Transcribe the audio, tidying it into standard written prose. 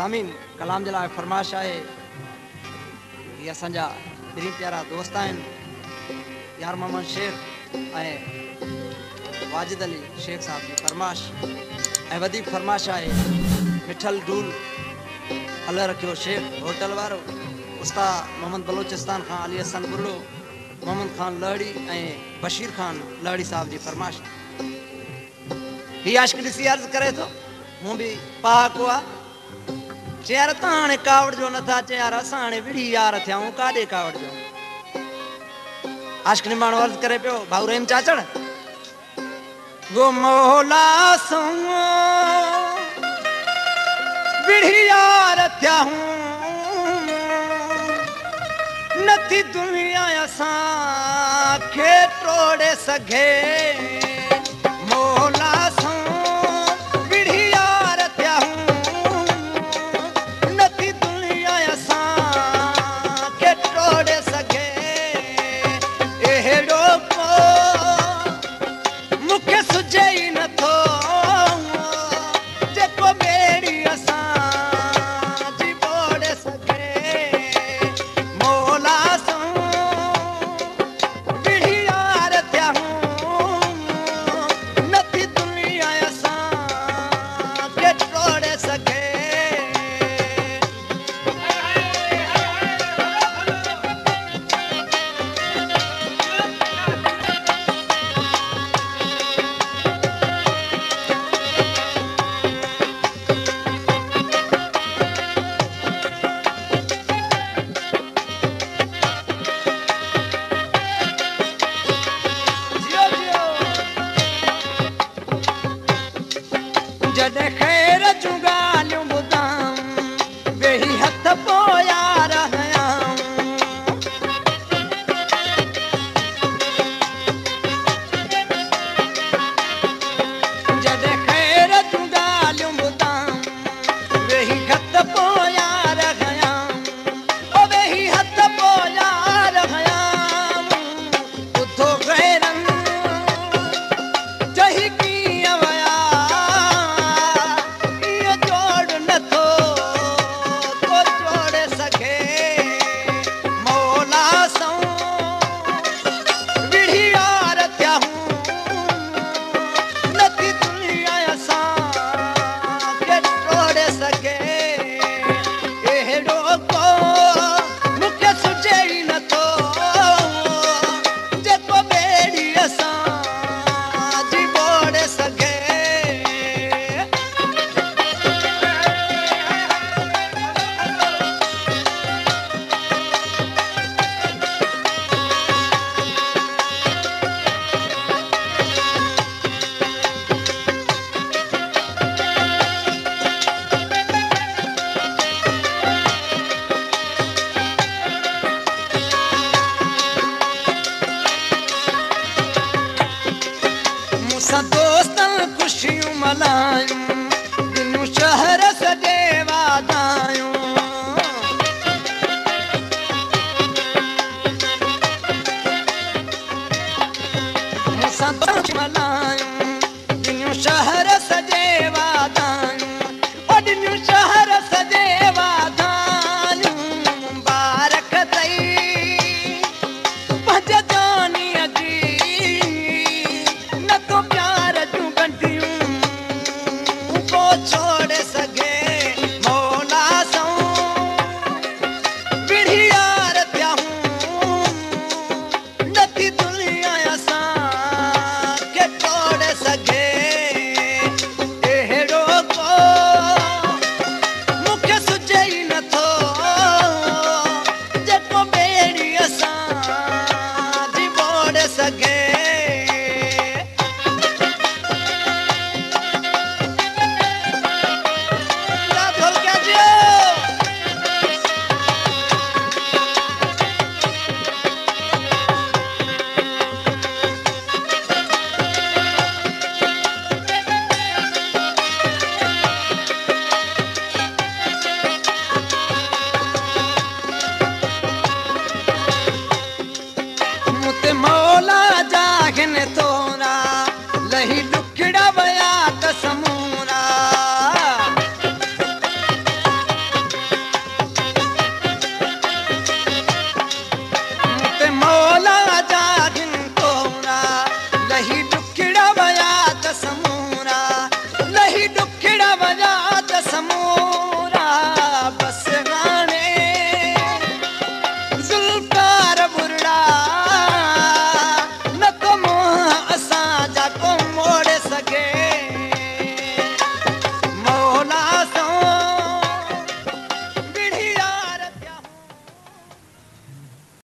सामीन कलाम जे लाइ फरमाइश आहे ये असांजा ॿिनी प्यारा दोस्त आहिनि यार मोहम्मद शेख ऐं वाजिद अली शेख साहब जी फरमाइश ऐं वधीक फरमाइश आहे मिठल डूल अल्लाह रखियो शेख होटल वारो उस्ताद मोहम्मद बलोचिस्तान खां अली हसन बुर्रो मोहम्मद खान लहड़ी ऐं बशीर खान लहड़ी साहब जी फरमाइश ही आशिक ॾिसी अर्ज़ करे थो मूं बि पाक हुआ चयार तां हाणे कावड़ जो नथा चयार असां हाणे विड़ी यार थियाऊं काॾे कावड़ जो आशिक निमाणो अर्ज़ करे पियो भाऊ रहीम चाचड़ वो मौला सो विड़ी यार थियाऊं नथी दुनिया असां खे टोड़े सघे मौला सो विड़ी यार थियाऊं नथी दुनिया असां खे टोड़े सघे अहिड़ो को मूंखे सुझे ई नथो जेको ॿेड़ी असां जी ॿोड़े सघे मौला सो विड़ी यार थियाऊं नथी दुनिया असां खे टोड़े सघे जॾहिं ख़ैर जूं ॻाल्हियूं ॿुधां वेही हथ पोया रहियां जॾहिं ख़ैर जूं ॻाल्हियूं ॿुधां वेही हथ पोया रहियां ओ वेही हथ पोया रहियां ॿुधो ग़ैरनि चही कीअं विया इहो जोड़ नथो को जोड़े सघे मौला सो विड़ी यार थियाऊं नथी दुनिया असां खे टोड़े सघे अहिड़ो को मूंखे सुझे ई नथो जेको ॿेड़ी असां जी ॿोड़े सघे मूंसां दोस्तनि ख़ुशियूं मल्हायूं दिनूं शहर सॼे वाधायूं मूंसां दोस्त मल्हायूं दिनूं शहर सॼे वाधायूं ओ दिनूं शहर सॼे वाधायूं मुबारक अथई पंज जानीअ जी न तो प्यार जूं गंढियूं को छोड़